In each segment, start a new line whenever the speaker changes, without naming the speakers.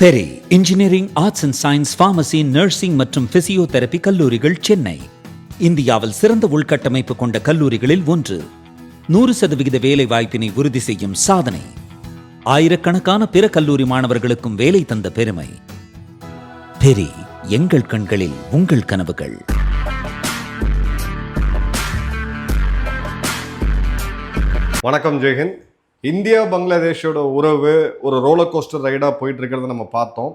Peri engineering, arts and science, pharmacy, nursing மற்றும் physiotherapy கல்லூரிகள் சென்னை இந்தியாவில் சிறந்த உள்கட்டமைப்பு கொண்ட கல்லூரிகளில் ஒன்று. 100% வேலை வாய்ப்பினை உறுதி செய்யும் சாதனை. ஆயிரக்கணக்கான பிற கல்லூரி மாணவர்களுக்கும் வேலை தந்த பெருமை. பெரி, எங்கள் கண்களில் உங்கள் கனவுகள்.
வணக்கம் ஜெயஹிந்த். இந்தியா பங்களாதேஷோட உறவு ஒரு ரோலர் கோஸ்டர் ரைடாக போயிட்டு இருக்கிறத நம்ம பார்த்தோம்.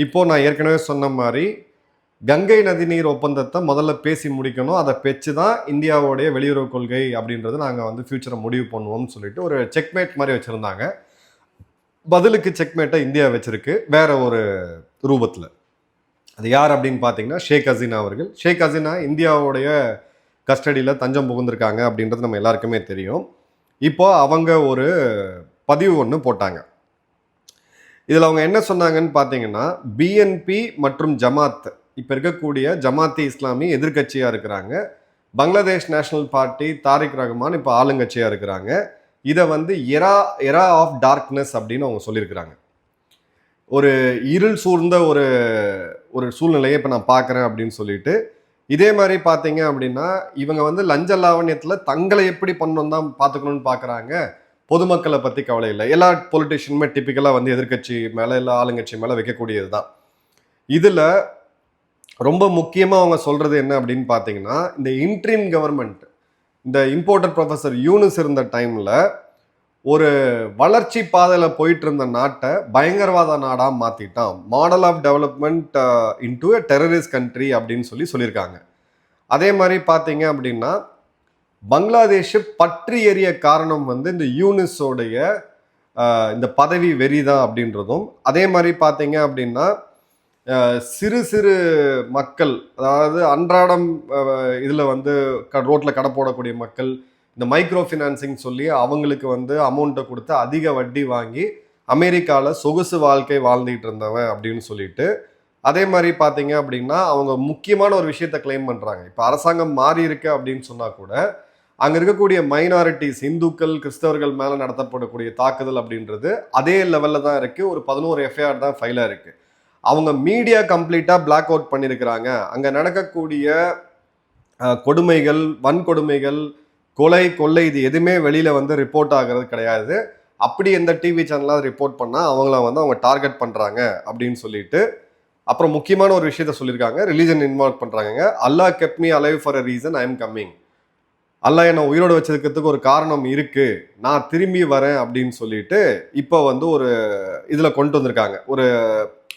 இப்போது நான் ஏற்கனவே சொன்ன மாதிரி கங்கை நதிநீர் ஒப்பந்தத்தை முதல்ல பேசி முடிக்கணும். அதை பெற்று தான் இந்தியாவுடைய வெளியுறவு கொள்கை அப்படின்றது நாங்கள் ஃபியூச்சரை முடிவு பண்ணுவோம்னு சொல்லிட்டு ஒரு செக்மேட் மாதிரி வச்சுருந்தாங்க. பதிலுக்கு செக்மேட்டை இந்தியா வச்சுருக்கு வேற ஒரு ரூபத்தில். அது யார் அப்படின்னு பார்த்தீங்கன்னா ஷேக் ஹசீனா அவர்கள். ஷேக் ஹசீனா இந்தியாவுடைய கஸ்டடியில் தஞ்சம் புகுந்திருக்காங்க அப்படின்றது நம்ம எல்லாருக்குமே தெரியும். இப்போ அவங்க ஒரு பதிவு ஒன்று போட்டாங்க. இதில் அவங்க என்ன சொன்னாங்கன்னு பார்த்தீங்கன்னா, பிஎன்பி மற்றும் ஜமாத், இப்போ இருக்கக்கூடிய ஜமாத்தி இஸ்லாமி எதிர்கட்சியாக இருக்கிறாங்க. பங்களாதேஷ் நேஷனல் பார்ட்டி தாரிக் ரஹ்மான் இப்போ ஆளுங்கட்சியாக இருக்கிறாங்க. இதை எரா ஆஃப் டார்க்னஸ் அப்படின்னு அவங்க சொல்லியிருக்கிறாங்க. ஒரு இருள் சூழ்ந்த ஒரு சூழ்நிலையை இப்போ நான் பார்க்குறேன் அப்படின்னு சொல்லிட்டு, இதே மாதிரி பார்த்தீங்க அப்படின்னா இவங்க லஞ்ச லாவண்யத்தில் தங்களை எப்படி பண்ணணும் தான் பார்த்துக்கணும்னு பார்க்குறாங்க. பொதுமக்களை பற்றி கவலை இல்லை. எல்லா பொலிட்டிஷியனுமே டிப்பிக்கலாக எதிர்கட்சி மேலே இல்லை ஆளுங்கட்சி மேலே வைக்கக்கூடியது தான். இதில் ரொம்ப முக்கியமாக அவங்க சொல்கிறது என்ன அப்படின்னு பார்த்தீங்கன்னா, இந்த இன்ட்ரீம் கவர்மெண்ட், இந்த இம்போர்ட்டட் ப்ரொஃபஸர் யூனுஸ் இருந்த டைமில் ஒரு வளர்ச்சி பாதையில் போயிட்டு இருந்த நாட்டை பயங்கரவாத நாடாக மாற்றிட்டான். Model of development into a terrorist country அப்படின்னு சொல்லியிருக்காங்க. அதே மாதிரி பார்த்தீங்க அப்படின்னா பங்களாதேஷ் பற்றி எறிய காரணம் இந்த யூனிஸோடைய இந்த பதவி வெறிதான் அப்படின்றதும், அதே மாதிரி பார்த்தீங்க அப்படின்னா சிறு சிறு மக்கள், அதாவது அன்றாடம் இதில் ரோட்டில் கடை போடக்கூடிய மக்கள், இந்த மைக்ரோ ஃபினான்சிங் சொல்லி அவங்களுக்கு அமௌண்ட்டை கொடுத்து அதிக வட்டி வாங்கி அமெரிக்காவில் சொகுசு வாழ்க்கை வாழ்ந்துகிட்டு இருந்தவன் அப்படின்னு சொல்லிட்டு, அதே மாதிரி பார்த்தீங்க அப்படின்னா அவங்க முக்கியமான ஒரு விஷயத்தை கிளைம் பண்ணுறாங்க. இப்போ அரசாங்கம் மாறி இருக்கு அப்படின்னு சொன்னால் கூட அங்கே இருக்கக்கூடிய மைனாரிட்டிஸ், இந்துக்கள், கிறிஸ்தவர்கள் மேலே நடத்தப்படக்கூடிய தாக்குதல் அப்படின்றது அதே லெவலில் தான் இருக்குது. ஒரு 11 எஃப்ஐஆர் தான் ஃபைலாக இருக்குது. அவங்க மீடியா கம்ப்ளீட்டாக பிளாக் அவுட் பண்ணியிருக்கிறாங்க. அங்கே நடக்கக்கூடிய கொடுமைகள், வன்கொடுமைகள், கொலை, கொள்ளை, இது எதுவுமே வெளியில் ரிப்போர்ட் ஆகிறது கிடையாது. அப்படி எந்த டிவி சேனலாவது ரிப்போர்ட் பண்ணால் அவங்கள அவங்க டார்கெட் பண்ணுறாங்க அப்படின்னு சொல்லிட்டு, அப்புறம் முக்கியமான ஒரு விஷயத்த சொல்லியிருக்காங்க, ரிலீஜன் இன்வால்வ் பண்ணுறாங்க. Allah kept me alive for a reason, I am coming. அல்லாஹ் என்னை உயிரோடு வச்சிருக்கிறதுக்கு ஒரு காரணம் இருக்குது, நான் திரும்பி வரேன் அப்படின்னு சொல்லிட்டு இப்போ ஒரு இதில் கொண்டு வந்திருக்காங்க.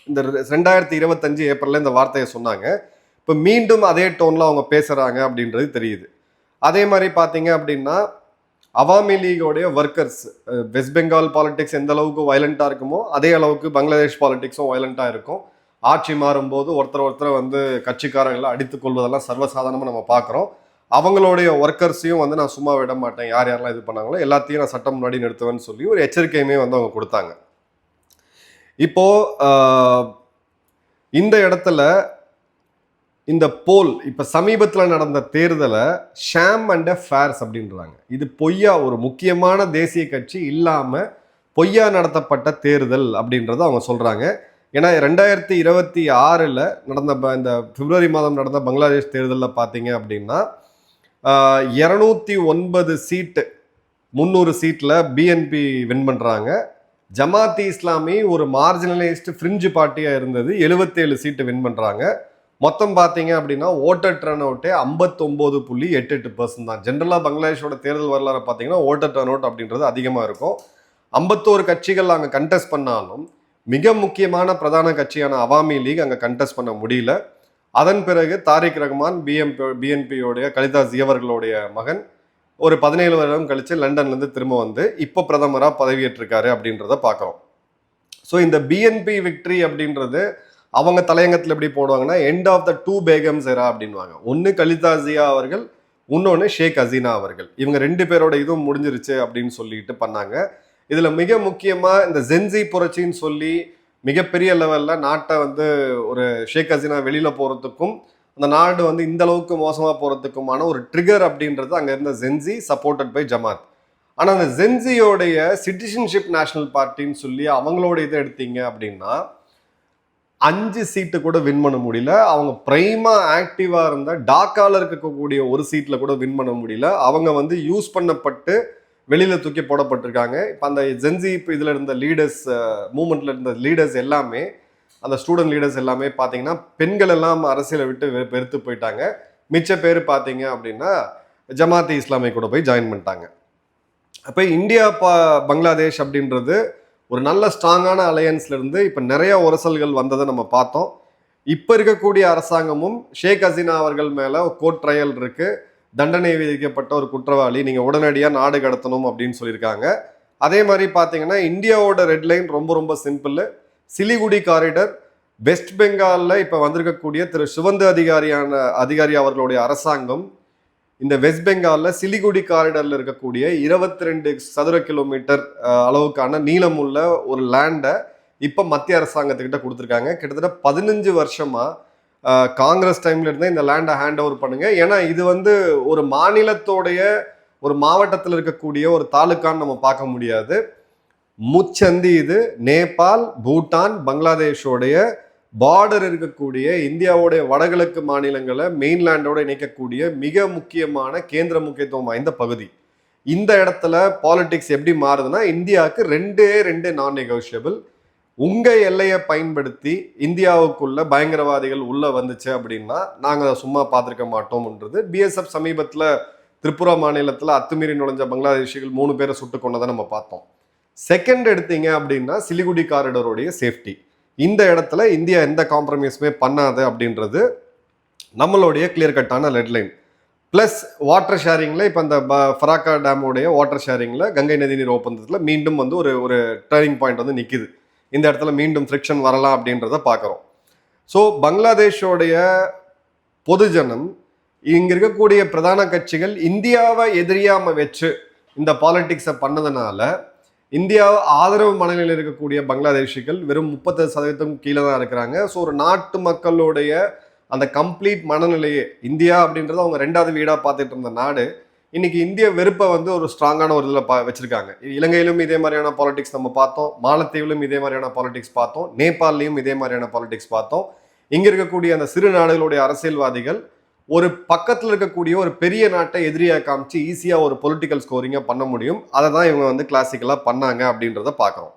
இந்த 2025 ஏப்ரலில் இந்த வார்த்தையை சொன்னாங்க. இப்போ மீண்டும் அதே டோனில் அவங்க பேசுகிறாங்க அப்படின்றது தெரியுது. அதே மாதிரி பார்த்தீங்க அப்படின்னா அவாமி லீகோடைய ஒர்க்கர்ஸ், வெஸ்ட் பெங்கால் பாலிடிக்ஸ் எந்த அளவுக்கு வயலண்ட்டாக இருக்குமோ அதே அளவுக்கு பங்களாதேஷ் பாலிடிக்ஸும் வயலண்ட்டாக இருக்கும். ஆட்சி மாறும்போது ஒருத்தர் கட்சிக்காரங்களை அடித்துக் கொள்வதெல்லாம் சர்வசாதாரணமாக நம்ம பார்க்குறோம். அவங்களுடைய ஒர்க்கர்ஸையும் நான் சும்மா விட மாட்டேன், யார் யாரெல்லாம் இது பண்ணாங்களோ எல்லாத்தையும் நான் சட்டம் முன்னாடி நிறுத்துவேன்னு சொல்லி ஒரு எச்சரிக்கையுமே அவங்க கொடுத்தாங்க. இப்போது இந்த இடத்துல இந்த போல், இப்போ சமீபத்தில் நடந்த தேர்தலை ஷாம் அண்ட் ஃபேர்ஸ் அப்படின்றாங்க. இது பொய்யா, ஒரு முக்கியமான தேசிய கட்சி இல்லாமல் பொய்யா நடத்தப்பட்ட தேர்தல் அப்படின்றத அவங்க சொல்கிறாங்க. ஏன்னா 2026 நடந்த இந்த பிப்ரவரி மாதம் நடந்த பங்களாதேஷ் தேர்தலில் பார்த்தீங்க அப்படின்னா 209 சீட்டு 300 சீட்டில் பிஎன்பி வின் பண்ணுறாங்க. ஜமாத்தி இஸ்லாமி ஒரு மார்ஜினலைஸ்டு ஃப்ரிஞ்சு பார்ட்டியாக இருந்தது, 77 சீட்டு வின் பண்ணுறாங்க. மொத்தம் பார்த்தீங்க அப்படின்னா ஓட்டர் டர்ன் அவுட்டே 59.88% தான். ஜென்ரலாக பங்களாதேஷோட தேர்தல் வரலாறு பார்த்தீங்கன்னா ஓட்டர் டர்ன் அவுட் அப்படின்றது அதிகமாக இருக்கும். 51 கட்சிகள் அங்கே கண்டெஸ்ட் பண்ணாலும் மிக முக்கியமான பிரதான கட்சியான அவாமி லீக் அங்கே கண்டெஸ்ட் பண்ண முடியல. அதன் பிறகு தாரிக் ரஹ்மான், பிஎன்பியோடைய கலிதா ஜியவர்களுடைய மகன் ஒரு 17 வருடம் கழித்து லண்டன்லேருந்து திரும்ப இப்போ பிரதமராக பதவியேற்றிருக்காரு அப்படின்றத பார்க்குறோம். ஸோ இந்த பிஎன்பி விக்ட்ரி அப்படின்றது அவங்க தலையங்கத்தில் எப்படி போடுவாங்கன்னா எண்ட் ஆஃப் த 2 பேகம்ஸ் எரா அப்படின்வாங்க. ஒன்று கலிதா ஜியா அவர்கள், இன்னொன்று ஷேக் ஹசீனா அவர்கள். இவங்க 2 பேரோட இதுவும் முடிஞ்சிருச்சு அப்படின்னு சொல்லிட்டு பண்ணாங்க. இதில் மிக முக்கியமாக இந்த ஜென்சி புரட்சின்னு சொல்லி மிகப்பெரிய லெவலில் நாட்டை ஒரு ஷேக் ஹசீனா வெளியில் போகிறதுக்கும் அந்த நாடு இந்த அளவுக்கு மோசமாக போகிறதுக்குமான ஒரு ட்ரிகர் அப்படின்றது அங்கே இருந்த ஜென்சி சப்போர்ட்டட் பை ஜமாத். ஆனால் அந்த ஜென்சியோடைய சிட்டிசன்ஷிப் நேஷனல் பார்ட்டின்னு சொல்லி அவங்களோட இதை எடுத்தீங்க அப்படின்னா 5 சீட்டு கூட வின் பண்ண முடியல. அவங்க பிரைமா ஆக்டிவா இருந்த டாக்கால இருக்கக்கூடிய ஒரு சீட்ல கூட வின் பண்ண முடியல. அவங்க வந்து யூஸ் பண்ணப்பட்டு வெளியில தூக்கி போடப்பட்டிருக்காங்க. இப்போ அந்த ஜென்சி இதுல இருந்த லீடர்ஸ், மூவ்மெண்ட்ல இருந்த லீடர்ஸ் எல்லாமே, அந்த ஸ்டூடெண்ட் லீடர்ஸ் எல்லாமே பார்த்தீங்கன்னா பெண்கள் எல்லாம் அரசியலை விட்டு வெறுத்து போயிட்டாங்க. மிச்ச பேர் பார்த்தீங்க அப்படின்னா ஜமாத்தி இஸ்லாமை கூட போய் ஜாயின் பண்ணிட்டாங்க. அப்போ இந்தியா பங்களாதேஷ் அப்படின்றது ஒரு நல்ல ஸ்ட்ராங்கான அலையன்ஸ்ல இருந்து இப்போ நிறைய உரசல்கள் வந்ததை நம்ம பார்த்தோம். இப்போ இருக்கக்கூடிய அரசாங்கமும் ஷேக் ஹசீனா அவர்கள் மேல கோர்ட் ட்ரையல் இருக்கு, தண்டனை விதிக்கப்பட்ட ஒரு குற்றவாளி, நீங்க உடனடியாக நாடு கடத்தணும் அப்படின்னு சொல்லியிருக்காங்க. அதே மாதிரி பார்த்தீங்கன்னா இந்தியாவோட ரெட் லைன் ரொம்ப ரொம்ப சிம்பிள். சிலிகுடி காரிடர், வெஸ்ட் பெங்காலில் இப்போ வந்திருக்கக்கூடிய திரு சுவந்த அதிகாரி அவர்களுடைய அரசாங்கம் இந்த வெஸ்ட் பெங்காலில் சிலிகுடி காரிடரில் இருக்கக்கூடிய 22 சதுர கிலோமீட்டர் அளவுக்கான நீளம் உள்ள ஒரு லேண்டை இப்போ மத்திய அரசாங்கத்துக்கிட்ட கொடுத்துருக்காங்க. கிட்டத்தட்ட 15 வருஷமா காங்கிரஸ் டைம்ல இருந்தே இந்த லேண்டை ஹேண்ட் ஓவர் பண்ணுங்க. ஏன்னா இது வந்து ஒரு மாநிலத்தோடைய ஒரு மாவட்டத்தில் இருக்கக்கூடிய ஒரு தாலுக்கான்னு நம்ம பார்க்க முடியாது. முச்சந்தி இது நேபாள், பூட்டான், பங்களாதேஷோடைய பார்டர் இருக்கக்கூடிய இந்தியாவுடைய வடகிழக்கு மாநிலங்களை மெயின்லேண்டோட இணைக்கக்கூடிய மிக முக்கியமான கேந்திர முக்கியத்துவம் வாய்ந்த பகுதி. இந்த இடத்துல பாலிடிக்ஸ் எப்படி மாறுதுன்னா, இந்தியாவுக்கு ரெண்டு நான் நெகோஷியபிள். உங்க எல்லையை பயன்படுத்தி இந்தியாவுக்குள்ள பயங்கரவாதிகள் உள்ள வந்துச்சு அப்படின்னா நாங்கள் அதை சும்மா பார்த்துருக்க மாட்டோம்ன்றது. பிஎஸ்எஃப் சமீபத்தில் திரிபுரா மாநிலத்தில் அத்துமீறி நுழைஞ்ச பங்களாதேஷிகள் 3 பேரை சுட்டு கொண்டதை நம்ம பார்த்தோம். செகண்ட் எடுத்தீங்க அப்படின்னா சிலிகுடி காரிடருடைய சேஃப்டி. இந்த இடத்துல இந்தியா எந்த காம்ப்ரமைஸுமே பண்ணாது அப்படின்றது நம்மளுடைய கிளியர் கட்டான ரெட்லைன். பிளஸ் வாட்டர் ஷேரிங்ல இப்போ இந்த ஃபராக்கா டேமுடைய வாட்டர் ஷேரிங்ல கங்கை நதிநீர் ஒப்பந்தத்தில் மீண்டும் வந்து ஒரு டர்னிங் பாயிண்ட் வந்து நிற்குது. இந்த இடத்துல மீண்டும் ஃப்ரிக்ஷன் வரலாம் அப்படின்றத பார்க்குறோம். ஸோ பங்களாதேஷோடைய பொதுஜனம், இங்க இருக்கக்கூடிய பிரதான கட்சிகள் இந்தியாவை எதிரியாம வச்சு இந்த பாலிடிக்ஸை பண்ணதுனால இந்தியா ஆதரவு மனநிலையில் இருக்கக்கூடிய பங்களாதேஷிகள் வெறும் 30% கீழே தான் இருக்கிறாங்க. ஸோ ஒரு நாட்டு மக்களுடைய அந்த கம்ப்ளீட் மனநிலையே, இந்தியா அப்படின்றது அவங்க 2வது வீடாக பார்த்துட்டு இருந்த நாடு, இன்னைக்கு இந்திய வெறுப்பை வந்து ஒரு ஸ்ட்ராங்கான ஒரு இதில் வச்சிருக்காங்க. இலங்கையிலும் இதே மாதிரியான பாலிடிக்ஸ் நம்ம பார்த்தோம், மாலத்தீவிலும் இதே மாதிரியான பாலிடிக்ஸ் பார்த்தோம், நேபாளிலையும் இதே மாதிரியான பாலிடிக்ஸ் பார்த்தோம். இங்க இருக்கக்கூடிய அந்த சிறு நாடுகளுடைய அரசியல்வாதிகள் ஒரு பக்கத்தில் இருக்கக்கூடிய ஒரு பெரிய நாட்டை எதிரியா காமிச்சு ஈஸியா ஒரு பொலிட்டிக்கல் ஸ்கோரிங்கா பண்ண முடியும். அதை தான் இவங்க வந்து கிளாசிக்கலா பண்ணாங்க அப்படின்றத பார்க்குறோம்.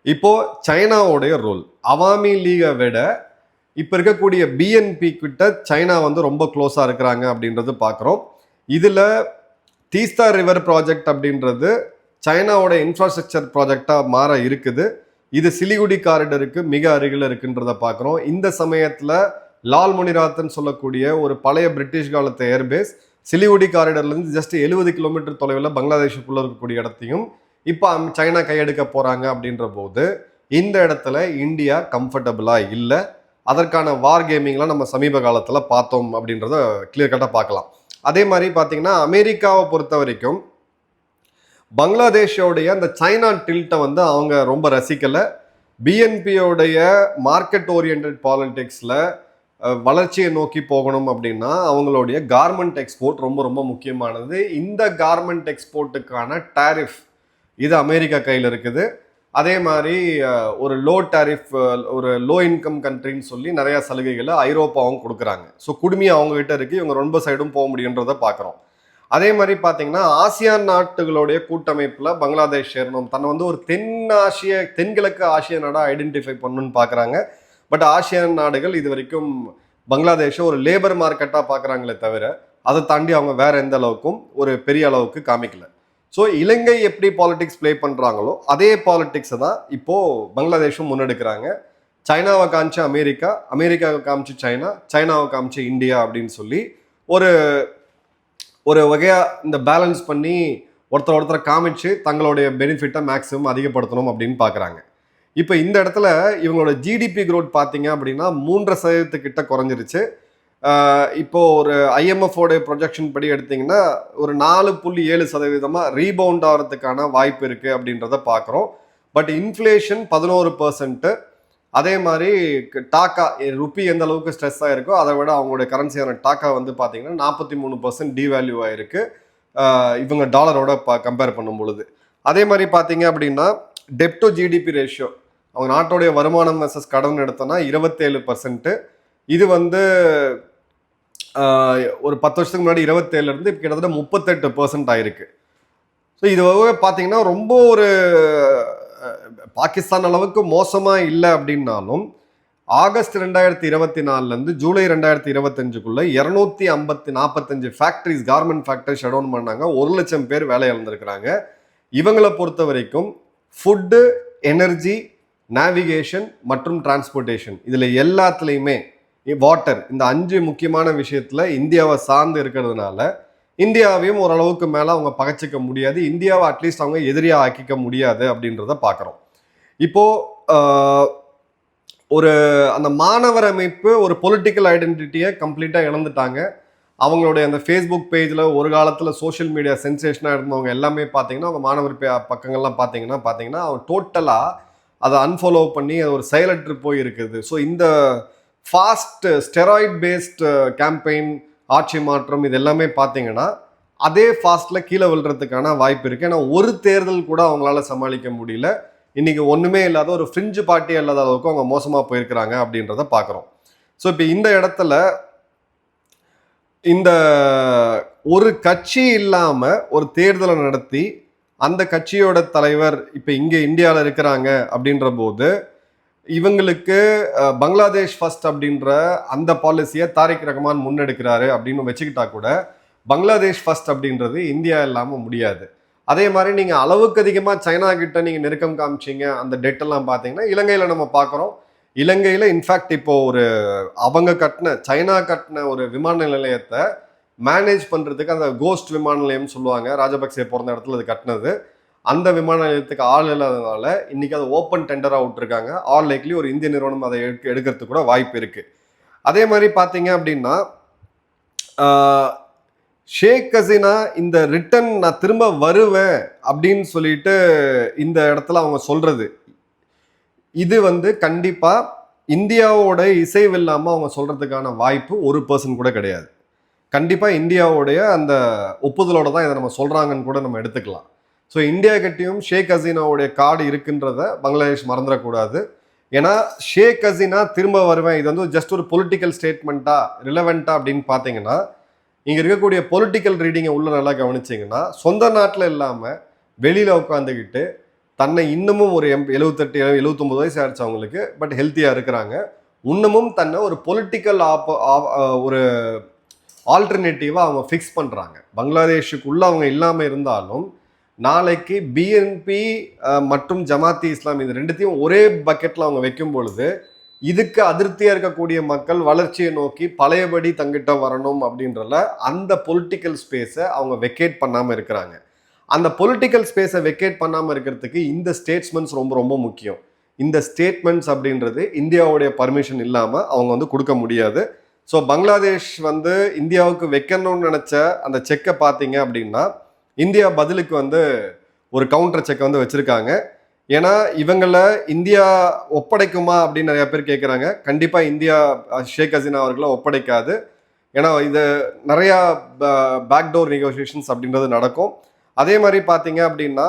இப்போ சைனாவுடைய ரோல், அவாமி லீகை விட இப்போ இருக்கக்கூடிய பிஎன்பி கிட்ட சைனா வந்து ரொம்ப க்ளோஸா இருக்கிறாங்க அப்படின்றது பார்க்குறோம். இதுல தீஸ்தா ரிவர் ப்ராஜெக்ட் அப்படின்றது சைனாவோட இன்ஃப்ராஸ்ட்ரக்சர் ப்ராஜெக்டா மாற இருக்குது. இது சிலிகுடி காரிடருக்கு மிக அருகில் இருக்குன்றத பார்க்குறோம். இந்த சமயத்துல லால் முனிராத்ன்னு சொல்லக்கூடிய ஒரு பழைய பிரிட்டிஷ் காலத்து ஏர்பேஸ் சிலிகுடி காரிடர்லேருந்து ஜஸ்ட் 70 கிலோமீட்டர் தொலைவில் பங்களாதேஷுக்குள்ள இருக்கக்கூடிய இடத்தையும் இப்போ சைனா கையெடுக்க போறாங்க அப்படின்ற போது இந்த இடத்துல இந்தியா கம்ஃபர்டபுளா இல்லை. அதற்கான வார் கேமிங்லாம் நம்ம சமீப காலத்தில் பார்த்தோம் அப்படின்றத கிளியர் கட்டாக பார்க்கலாம். அதே மாதிரி பார்த்தீங்கன்னா அமெரிக்காவை பொறுத்த வரைக்கும் பங்களாதேஷோடைய அந்த சைனா டில்ட்டை வந்து அவங்க ரொம்ப ரசிக்கலை. பிஎன்பியோடைய மார்க்கெட் ஓரியன்ட் பாலிடிக்ஸில் வளர்ச்சியை நோக்கி போகணும் அப்படின்னா அவங்களுடைய கார்மெண்ட் எக்ஸ்போர்ட் ரொம்ப ரொம்ப முக்கியமானது. இந்த கார்மெண்ட் எக்ஸ்போர்ட்டுக்கான டாரிஃப் இது அமெரிக்கா கையில் இருக்குது. அதே மாதிரி ஒரு லோ டாரிஃப், ஒரு லோ இன்கம் கண்ட்ரின்னு சொல்லி நிறைய சலுகைகளை ஐரோப்பாவும் கொடுக்குறாங்க. ஸோ குடுமையாக அவங்ககிட்ட இருக்கு, இவங்க ரொம்ப சைடும் போக முடியுன்றதை பார்க்குறோம். அதே மாதிரி பார்த்தீங்கன்னா ஆசியான் நாட்டுகளுடைய கூட்டமைப்பில் பங்களாதேஷ் சேரணும், தன்னை வந்து ஒரு தென்கிழக்கு ஆசிய நாடாக ஐடென்டிஃபை பண்ணணும்னு பார்க்குறாங்க. பட் ஆசியான் நாடுகள் இது வரைக்கும் பங்களாதேஷை ஒரு லேபர் மார்க்கெட்டாக பார்க்குறாங்களே தவிர அதை தாண்டி அவங்க வேற எந்த அளவுக்கும் ஒரு பெரிய அளவுக்கு காமிக்கல. ஸோ இலங்கை எப்படி பாலிடிக்ஸ் பிளே பண்ணுறாங்களோ அதே பாலிடிக்ஸை தான் இப்போது பங்களாதேஷும் முன்னெடுக்கிறாங்க. சைனாவை காமிச்சு அமெரிக்கா, அமெரிக்காவை காமிச்சு சைனா, சைனாவை காமிச்சு இந்தியா அப்படின்னு சொல்லி ஒரு வகையாக இந்த பேலன்ஸ் பண்ணி ஒருத்தரை காமிச்சு தங்களுடைய பெனிஃபிட்டை மேக்ஸிமம் அதிகப்படுத்தணும் அப்படின்னு பார்க்குறாங்க. இப்போ இந்த இடத்துல இவங்களோட ஜிடிபி க்ரோத் பார்த்தீங்க அப்படின்னா 3% கிட்ட குறைஞ்சிருச்சு. இப்போ ஒரு ஐஎம்எஃபோட ப்ரொஜெக்ஷன் படி எடுத்தீங்கன்னா ஒரு 4.7% ரீபவுண்ட் ஆகிறதுக்கான வாய்ப்பு இருக்குது அப்படின்றத பார்க்குறோம். But inflation 11%. அதே மாதிரி டாக்கா ருப்பி எந்த அளவுக்கு ஸ்ட்ரெஸ் ஆகிருக்கோ அதை விட அவங்களுடைய கரன்சியான டாக்கா வந்து பார்த்தீங்கன்னா 43% டிவேல்யூ ஆகிருக்கு இவங்க டாலரோட கம்பேர் பண்ணும் பொழுது. அதே மாதிரி பார்த்தீங்க அப்படின்னா டெப்ட் டு ஜிடிபி ரேஷியோ அவங்க நாட்டோடைய வருமானம் வெர்சஸ் கடன் எடுத்தோம்னா 27%. இது வந்து ஒரு 10 வருஷத்துக்கு முன்னாடி 27 இருந்து இப்போ கிட்டத்தட்ட 38% ஆயிருக்கு. ஸோ இது பார்த்தீங்கன்னா ரொம்ப ஒரு பாகிஸ்தான் அளவுக்கு மோசமாக இல்லை அப்படின்னாலும் August 2024 July 2025 245 factories, garment factory shut down பண்ணாங்க. 1 லட்சம் பேர் வேலை இழந்திருக்கிறாங்க. இவங்களை பொறுத்த வரைக்கும் ஃபுட்டு, எனர்ஜி, நேவிகேஷன் மற்றும் டிரான்ஸ்போர்ட்டேஷன், இதில் எல்லாத்துலேயுமே வாட்டர், இந்த 5 முக்கியமான விஷயத்தில் இந்தியாவை சார்ந்து இருக்கிறதுனால இந்தியாவையும் ஓரளவுக்கு மேலே அவங்க பகைச்சிக்க முடியாது, இந்தியாவை அட்லீஸ்ட் அவங்க எதிரியாக ஆக்கிக்க முடியாது அப்படின்றத பார்க்குறோம். இப்போது ஒரு அந்த மாணவர் அமைப்பு ஒரு பொலிட்டிக்கல் ஐடென்டிட்டியை கம்ப்ளீட்டாக இழந்துட்டாங்க. அவங்களுடைய அந்த ஃபேஸ்புக் பேஜில் ஒரு காலத்தில் சோஷியல் மீடியா சென்சேஷனாக இருந்தவங்க எல்லாமே பார்த்தீங்கன்னா அவங்க மாணவர் பக்கங்கள்லாம் பார்த்தீங்கன்னா அவங்க டோட்டலாக அதை அன்ஃபாலோ பண்ணி அது ஒரு செயலற்று போய் இருக்குது. ஸோ இந்த ஃபாஸ்ட் ஸ்டெராய்ட் பேஸ்ட் கேம்பெயின், ஆட்சி மாற்றம், இது எல்லாமே பார்த்தீங்கன்னா அதே ஃபாஸ்ட்டில் கீழே விழுறதுக்கான வாய்ப்பு இருக்குது. ஏன்னா ஒரு தேர்தல் கூட அவங்களால சமாளிக்க முடியல. இன்னைக்கு ஒன்றுமே இல்லாத ஒரு ஃப்ரிஞ்சு பார்ட்டி இல்லாத அளவுக்கு அவங்க மோசமாக போயிருக்கிறாங்க அப்படின்றத பார்க்குறோம். ஸோ இப்போ இந்த இடத்துல இந்த ஒரு கட்சி இல்லாமல் ஒரு தேர்தலை நடத்தி அந்த கட்சியோட தலைவர் இப்போ இங்கே இந்தியாவில் இருக்கிறாங்க அப்படின்ற போது இவங்களுக்கு பங்களாதேஷ் ஃபர்ஸ்ட் அப்படின்ற அந்த பாலிசியை தாரிக் ரஹ்மான் முன்னெடுக்கிறாரு அப்படின்னு வச்சுக்கிட்டா கூட பங்களாதேஷ் ஃபர்ஸ்ட் அப்படின்றது இந்தியா இல்லாமல் முடியாது. அதே மாதிரி நீங்கள் அளவுக்கு அதிகமாக சைனா கிட்ட நீங்கள் நெருக்கம் காமிச்சிங்க, அந்த டெட்டெல்லாம் பார்த்தீங்கன்னா இலங்கையில் நம்ம பார்க்குறோம். இலங்கையில் இன்ஃபேக்ட் இப்போ ஒரு அவங்க சைனா கட்டின ஒரு விமான நிலையத்தை மேனேஜ் பண்ணுறதுக்கு, அந்த கோஸ்ட் விமான நிலையம் சொல்லுவாங்க, ராஜபக்சே பிறந்த இடத்துல அது கட்டினது, அந்த விமான நிலையத்துக்கு ஆள் இல்லாததுனால இன்னைக்கு அதை ஓப்பன் டெண்டராக விட்டுருக்காங்க. ஆல் லைக்லி ஒரு இந்திய நிறுவனம் அதை எடுக்கிறதுக்கு கூட வாய்ப்பு இருக்குது. அதே மாதிரி பார்த்தீங்க அப்படின்னா ஷேக் ஹசீனா இந்த ரிட்டன் நான் திரும்ப வருவேன் அப்படின்னு சொல்லிட்டு இந்த இடத்துல அவங்க சொல்றது, இது வந்து கண்டிப்பா இந்தியாவோட இசைவு இல்லாமல் அவங்க சொல்றதுக்கான வாய்ப்பு 1% கூட கிடையாது. கண்டிப்பா இந்தியாவுடைய அந்த ஒப்புதலோட தான் இதை நம்ம சொல்றாங்கன்னு கூட நம்ம எடுத்துக்கலாம். ஸோ இந்தியா கிட்டையும் ஷேக் ஹசீனாவுடைய கார்டு இருக்குன்றத பங்களாதேஷ் மறந்துடக்கூடாது. ஏன்னா ஷேக் ஹசீனா திரும்ப வருவேன், இது வந்து ஜஸ்ட் ஒரு பொலிட்டிக்கல் ஸ்டேட்மெண்ட்டா, ரிலவெண்டா அப்படின்னு பார்த்தீங்கன்னா, இங்கே இருக்கக்கூடிய பொலிட்டிக்கல் ரீடிங்கை உள்ள நல்லா கவனிச்சிங்கன்னா, சொந்த நாட்டில் இல்லாமல் வெளியில் உட்காந்துக்கிட்டு தன்னை இன்னமும் ஒரு 78-79 வயசு ஆயிடுச்சு அவங்களுக்கு, பட் ஹெல்த்தியாக இருக்கிறாங்க, இன்னமும் தன்னை ஒரு பொலிட்டிக்கல் ஒரு ஆல்டர்னேட்டிவாக அவங்க ஃபிக்ஸ் பண்ணுறாங்க. பங்களாதேஷுக்குள்ளே அவங்க இல்லாமல் இருந்தாலும் நாளைக்கு பிஎன்பி மற்றும் ஜமாத்தி இஸ்லாமி இது ரெண்டுத்தையும் ஒரே பக்கெட்டில் அவங்க வைக்கும் பொழுது இதுக்கு அதிருப்தியாக இருக்கக்கூடிய மக்கள் வளர்ச்சியை நோக்கி பழையபடி தங்கிட்ட வரணும் அப்படின்றல அந்த பொலிட்டிக்கல் ஸ்பேஸை அவங்க வெக்கேட் பண்ணாமல் இருக்கிறாங்க. அந்த பொலிட்டிக்கல் ஸ்பேஸை வெக்கேட் பண்ணாமல் இருக்கிறதுக்கு இந்த ஸ்டேட்ஸ்மெண்ட்ஸ் ரொம்ப ரொம்ப முக்கியம். இந்த ஸ்டேட்மெண்ட்ஸ் அப்படின்றது இந்தியாவுடைய பர்மிஷன் இல்லாமல் அவங்க வந்து கொடுக்க முடியாது. ஸோ பங்களாதேஷ் வந்து இந்தியாவுக்கு வைக்கணும்னு நினச்ச அந்த செக்கை பார்த்தீங்க அப்படின்னா இந்தியா பதிலுக்கு வந்து ஒரு கவுண்டர் செக்கை வந்து வச்சுருக்காங்க. ஏன்னா இவங்களை இந்தியா ஒப்படைக்குமா அப்படின்னு நிறைய பேர் கேட்குறாங்க. கண்டிப்பாக இந்தியா ஷேக் ஹசீனா அவர்களை ஒப்படைக்காது. ஏன்னா இது நிறையா பேக்டோர் நெகோசியேஷன்ஸ் அப்படின்றது நடக்கும். அதே மாதிரி பார்த்தீங்க அப்படின்னா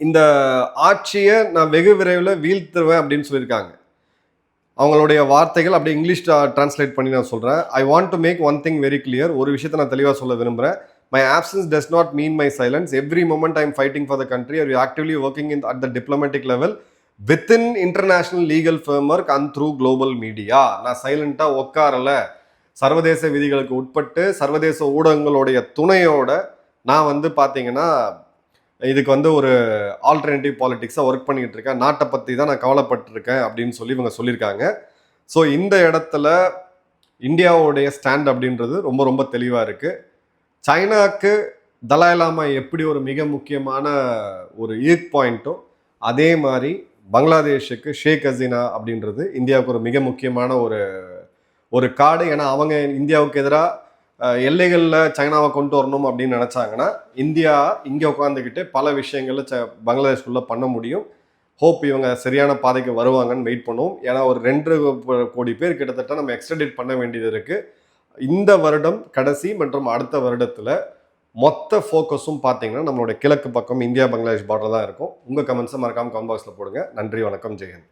இந்த ஆட்சியை நான் வெகு விரைவில் வீழ்த்துருவேன் அப்படின்னு சொல்லியிருக்காங்க. அவங்களுடைய வார்த்தைகள் அப்படியே இங்கிலீஷ் டிரான்ஸ்லேட் பண்ணி நான் சொல்கிறேன். I want to make one thing very clear. ஒரு விஷயத்தை நான் தெளிவாக சொல்ல விரும்புகிறேன். My absence does not mean my silence. Every moment I am fighting for the country or actively working at the diplomatic level within international legal framework and through global media. நான் சைலண்டாக உட்காரல, சர்வதேச விதிகளுக்கு உட்பட்டு சர்வதேச ஊடகங்களுடைய துணையோட நான் வந்து பார்த்தீங்கன்னா இதுக்கு வந்து ஒரு ஆல்டர்னேட்டிவ் பாலிட்டிக்ஸாக ஒர்க் பண்ணிக்கிட்டு இருக்கேன், நாட்டை பற்றி தான் நான் கவலைப்பட்டிருக்கேன் அப்படின்னு சொல்லி இவங்க சொல்லியிருக்காங்க. ஸோ இந்த இடத்துல இந்தியாவுடைய ஸ்டாண்ட் அப்படின்றது ரொம்ப ரொம்ப தெளிவாக இருக்குது. சைனாக்கு தலாய் லாமா எப்படி ஒரு மிக முக்கியமான ஒரு ஈர்க் பாயிண்ட்டோ அதே மாதிரி பங்களாதேஷுக்கு ஷேக் ஹசீனா அப்படின்றது இந்தியாவுக்கு ஒரு மிக முக்கியமான ஒரு கார்டு. ஏன்னா அவங்க இந்தியாவுக்கு எதிராக எல்லைகளில் சைனாவை கொண்டு வரணும் அப்படின்னு நினச்சாங்கன்னா இந்தியா இங்கே உட்காந்துக்கிட்டு பல விஷயங்களில் பங்களாதேஷ்குள்ளே பண்ண முடியும். ஹோப் இவங்க சரியான பாதைக்கு வருவாங்கன்னு வெயிட் பண்ணுவோம். ஏன்னா ஒரு 2 கோடி பேர் கிட்டத்தட்ட நம்ம எக்ஸ்ட்ரடிட் பண்ண வேண்டியது இருக்குது. இந்த வருடம் கடைசி மற்றும் அடுத்த வருடத்தில் மொத்த ஃபோக்கஸும் பார்த்தீங்கன்னா நம்மளுடைய கிழக்கு பக்கம் இந்தியா பங்களாதேஷ் பார்டர் தான் இருக்கும். உங்கள் கமெண்ட்ஸை மறக்காமல் கமெண்ட் பாக்ஸில் போடுங்க. நன்றி, வணக்கம், ஜெயஹிந்த்.